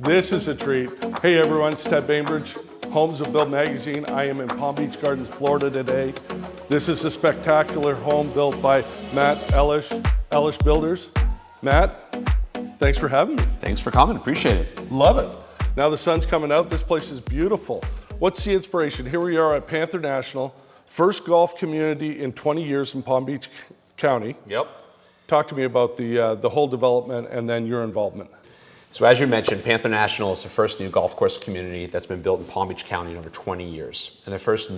This is a treat. Hey everyone, it's Ted Bainbridge, Homes of Build magazine. I am in Palm Beach Gardens, Florida today. This is a spectacular home built by Matt Ellish Builders. Matt, thanks for having me. Thanks for coming, appreciate it. Love it. Now the sun's coming out, this place is beautiful. What's the inspiration? Here we are at Panther National, first golf community in 20 years in Palm Beach County. Yep. Talk to me about the whole development and then your involvement. So as you mentioned, Panther National is the first new golf course community that's been built in Palm Beach County in over 20 years, and the first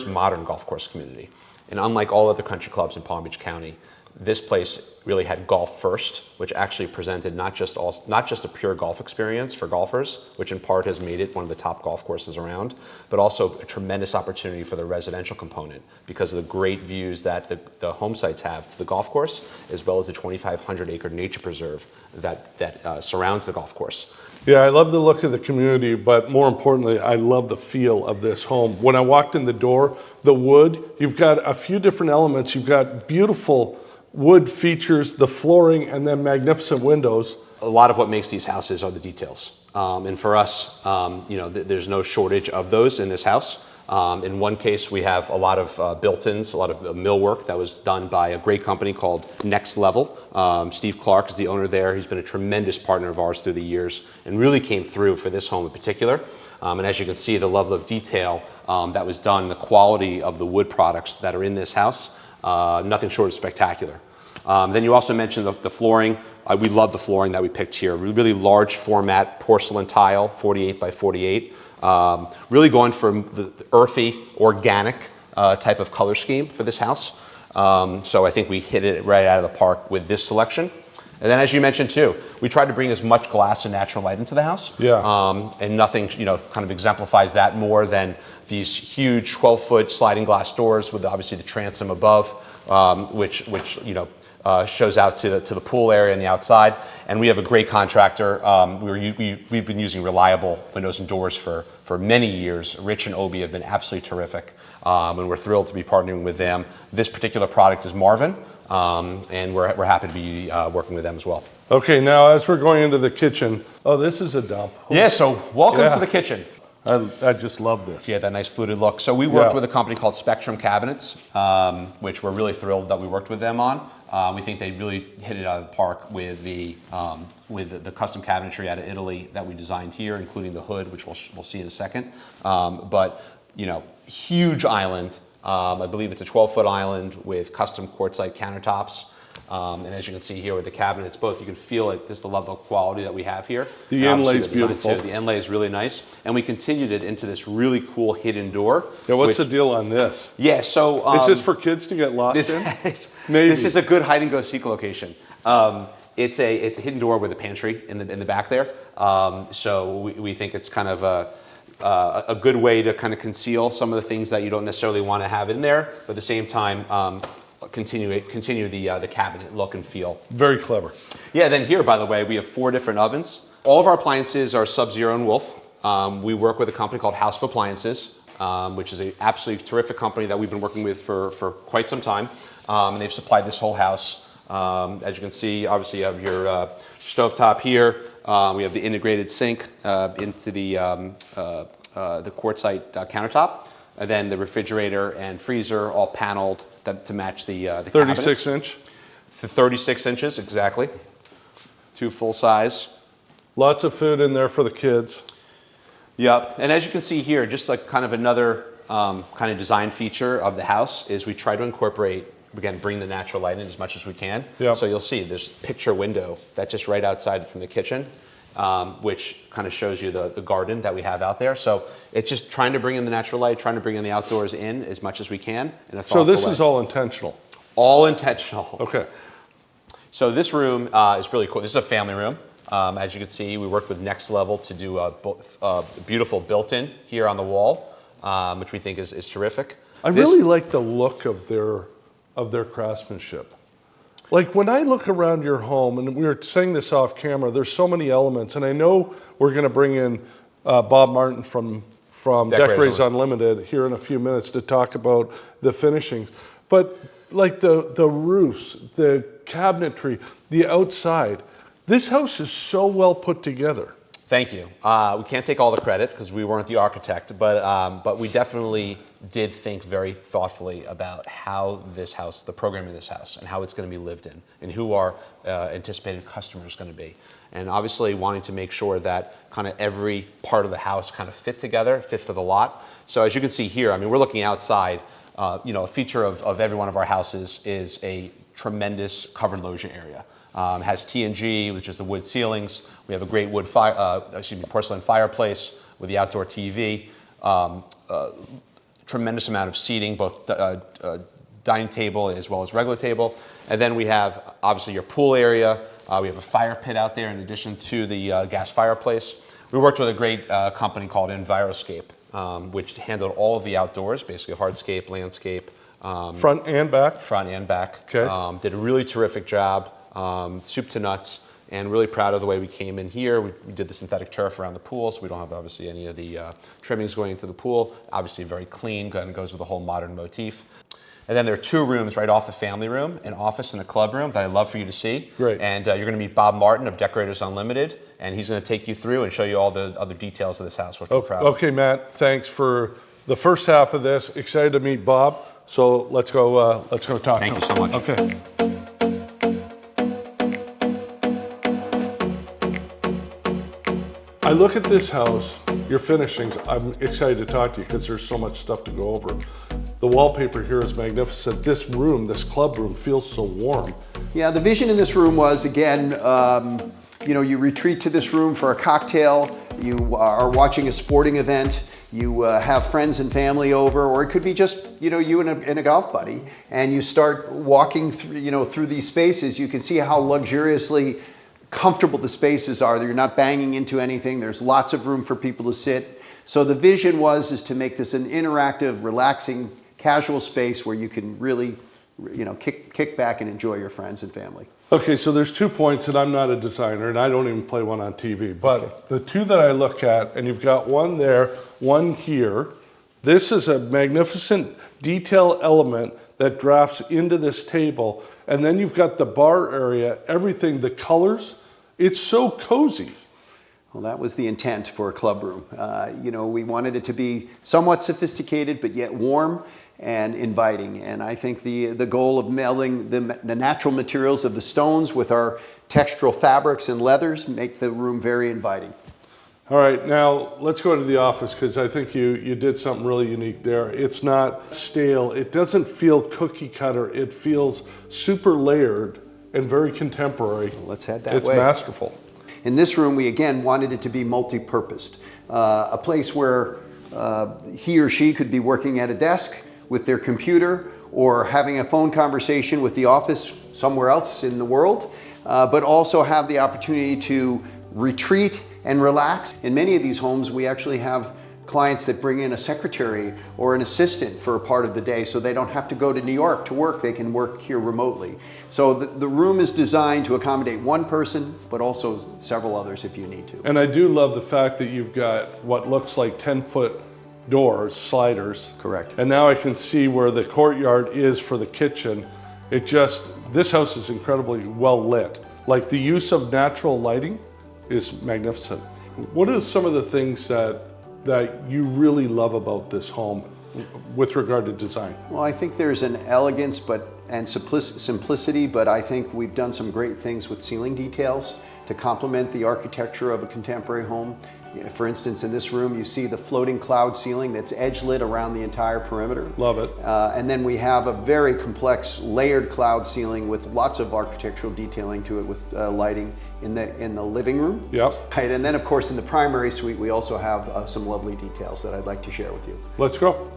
modern golf course community. And unlike all other country clubs in Palm Beach County, this place really had golf first, which actually presented not just a pure golf experience for golfers, which in part has made it one of the top golf courses around, but also a tremendous opportunity for the residential component because of the great views that the home sites have to the golf course, as well as the 2,500 acre nature preserve that surrounds the golf course. Yeah, I love the look of the community, but more importantly, I love the feel of this home. When I walked in the door, the wood, you've got a few different elements. You've got beautiful wood features, the flooring, and then magnificent windows. A lot of what makes these houses are the details. And for us, there's no shortage of those in this house. In one case, we have a lot of built-ins, a lot of millwork that was done by a great company called Next Level. Steve Clark is the owner there. He's been a tremendous partner of ours through the years and really came through for this home in particular. And as you can see, the level of detail that was done, the quality of the wood products that are in this house, nothing short of spectacular. Then you also mentioned the flooring. We love the flooring that we picked here. Really large format porcelain tile, 48 by 48. Really going for the earthy, organic type of color scheme for this house. So I think we hit it right out of the park with this selection. And then as you mentioned too, we tried to bring as much glass and natural light into the house. Yeah. And nothing, kind of exemplifies that more than these huge 12-foot sliding glass doors with obviously the transom above, which shows out to the pool area and the outside. And we have a great contractor. We've been using reliable windows and doors for many years. Rich and Obi have been absolutely terrific, and we're thrilled to be partnering with them. This particular product is Marvin, and we're happy to be working with them as well. Okay, now as we're going into the kitchen, oh, this is a dump. Yeah, so welcome to the kitchen. I just love this. Yeah, that nice fluted look. So we worked with a company called Spectrum Cabinets, which we're really thrilled that we worked with them on. We think they really hit it out of the park with the custom cabinetry out of Italy that we designed here, including the hood, which we'll see in a second. But huge island. I believe it's a 12-foot island with custom quartzite countertops. And as you can see here with the cabinets, both you can feel it. This is the level of quality that we have here. The inlay is beautiful. The inlay is really nice, and we continued it into this really cool hidden door. Yeah, what's the deal on this? Yeah, so is this for kids to get lost in? Maybe this is a good hide and go seek location. It's a hidden door with a pantry in the back there. So we think it's kind of a good way to kind of conceal some of the things that you don't necessarily want to have in there, but at the same time. Continue the cabinet look and feel. Very clever. Yeah, then here, by the way, we have 4 different ovens. All of our appliances are Sub-Zero and Wolf. We work with a company called House of Appliances, which is an absolutely terrific company that we've been working with for quite some time. And they've supplied this whole house. As you can see, obviously you have your stovetop here. We have the integrated sink into the quartzite countertop. And then the refrigerator and freezer all paneled to match the 36 cabinets. inch? 36 inches, exactly. 2 full size. Lots of food in there for the kids. Yep, and as you can see here, just like kind of another kind of design feature of the house is we try to incorporate, again, bring the natural light in as much as we can. Yep. So you'll see there's a picture window that's just right outside from the kitchen. Which kind of shows you the garden that we have out there. So it's just trying to bring in the natural light, trying to bring in the outdoors in as much as we can in a thoughtful way. So this is all intentional? All intentional. Okay. So this room is really cool. This is a family room. As you can see, we worked with Next Level to do a beautiful built-in here on the wall, which we think is terrific. I really like the look of their craftsmanship. Like when I look around your home, and we were saying this off camera, there's so many elements, and I know we're going to bring in Bob Martin from Decorators Unlimited here in a few minutes to talk about the finishings. But like the roofs, the cabinetry, the outside, this house is so well put together. Thank you. We can't take all the credit because we weren't the architect, but we definitely did think very thoughtfully about how this house, the program in this house, and how it's going to be lived in, and who our anticipated customer is going to be. And obviously wanting to make sure that kind of every part of the house kind of fit together, fit for the lot. So as you can see here, I mean, we're looking outside. You know, a feature of every one of our houses is a tremendous covered loggia area. Has T&G, which is the wood ceilings. We have a great wood porcelain fireplace with the outdoor TV. Tremendous amount of seating, both dining table as well as regular table. And then we have obviously your pool area. We have a fire pit out there in addition to the gas fireplace. We worked with a great company called Enviroscape, which handled all of the outdoors, basically hardscape, landscape. Front and back? Front and back. Okay. Did a really terrific job, soup to nuts, and really proud of the way we came in here. We did the synthetic turf around the pool, so we don't have obviously any of the trimmings going into the pool. Obviously very clean, and goes with the whole modern motif. And then there are 2 rooms right off the family room, an office and a club room that I'd love for you to see. Great. And you're going to meet Bob Martin of Decorators Unlimited, and he's going to take you through and show you all the other details of this house, which we're proud of. Okay, Matt, thanks for the first half of this. Excited to meet Bob. So let's go talk. Thank you so much. Okay. I look at this house, your finishings, I'm excited to talk to you because there's so much stuff to go over. The wallpaper here is magnificent. This room, this club room, feels so warm. Yeah, the vision in this room was, again, you know, you retreat to this room for a cocktail, you are watching a sporting event, you have friends and family over, or it could be just, you know, you and a golf buddy, and you start walking through, you know, through these spaces. You can see how luxuriously comfortable the spaces are. You're not banging into anything. There's lots of room for people to sit. So the vision is to make this an interactive, relaxing, casual space where you can really, you know, kick back and enjoy your friends and family. Okay, so there's 2 points, and I'm not a designer, and I don't even play one on TV, but the 2 that I look at, and you've got one there, one here. This is a magnificent detail element that drafts into this table, and then you've got the bar area, everything, the colors. It's so cozy. Well, that was the intent for a club room. You know, we wanted it to be somewhat sophisticated, but yet warm and inviting. And I think the goal of melding the natural materials of the stones with our textural fabrics and leathers make the room very inviting. All right, now let's go to the office because I think you did something really unique there. It's not stale. It doesn't feel cookie cutter. It feels super layered and very contemporary. Well, let's head that way. It's masterful. In this room, we again wanted it to be multi-purposed. A place where he or she could be working at a desk with their computer or having a phone conversation with the office somewhere else in the world, but also have the opportunity to retreat and relax. In many of these homes, we actually have clients that bring in a secretary or an assistant for a part of the day so they don't have to go to New York to work. They can work here remotely. So the room is designed to accommodate one person, but also several others if you need to. And I do love the fact that you've got what looks like 10-foot doors, sliders. Correct. And now I can see where the courtyard is for the kitchen. This house is incredibly well lit. Like the use of natural lighting is magnificent. What are some of the things that you really love about this home with regard to design? Well, I think there's an elegance and simplicity, but I think we've done some great things with ceiling details to complement the architecture of a contemporary home. For instance, in this room, you see the floating cloud ceiling that's edge lit around the entire perimeter. Love it. And then we have a very complex layered cloud ceiling with lots of architectural detailing to it with lighting in the living room. Yep. Right, and then of course in the primary suite, we also have some lovely details that I'd like to share with you. Let's go.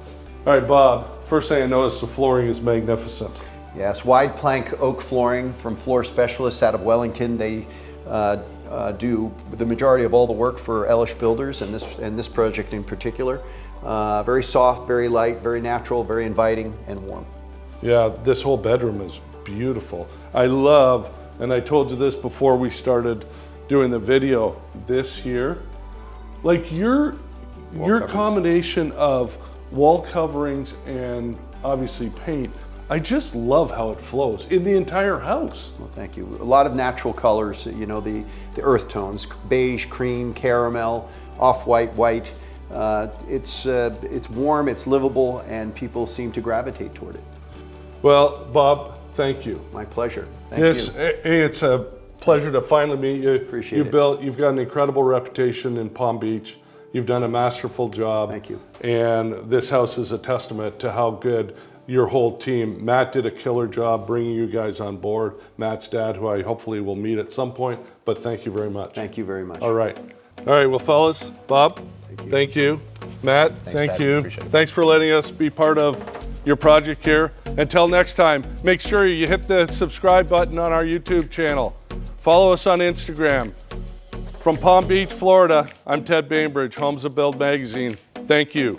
All right, Bob, first thing I noticed, the flooring is magnificent. Yes, wide plank oak flooring from floor specialists out of Wellington. They do the majority of all the work for Ellish Builders and this project in particular. Very soft, very light, very natural, very inviting and warm. Yeah, this whole bedroom is beautiful. I love, and I told you this before we started doing the video, this here, like your combination of wall coverings and obviously paint, I just love how it flows in the entire house. Well, thank you. A lot of natural colors, you know, the earth tones, beige, cream, caramel, off-white, white. It's warm, it's livable, and people seem to gravitate toward it. Well, Bob, thank you. My pleasure. Thank Yes, you. it's a pleasure to finally meet you. Appreciate it. You've got an incredible reputation in Palm Beach. You've done a masterful job. Thank you. And this house is a testament to how good your whole team. Matt did a killer job bringing you guys on board. Matt's dad, who I hopefully will meet at some point, but thank you very much. Thank you very much. All right. All right, well, fellas, Bob, thank you. Matt, thank Ted. you. Appreciate it. Thanks for letting us be part of your project here. Until next time, make sure you hit the subscribe button on our YouTube channel. Follow us on Instagram. From Palm Beach, Florida, I'm Ted Bainbridge, Homes of Build Magazine. Thank you.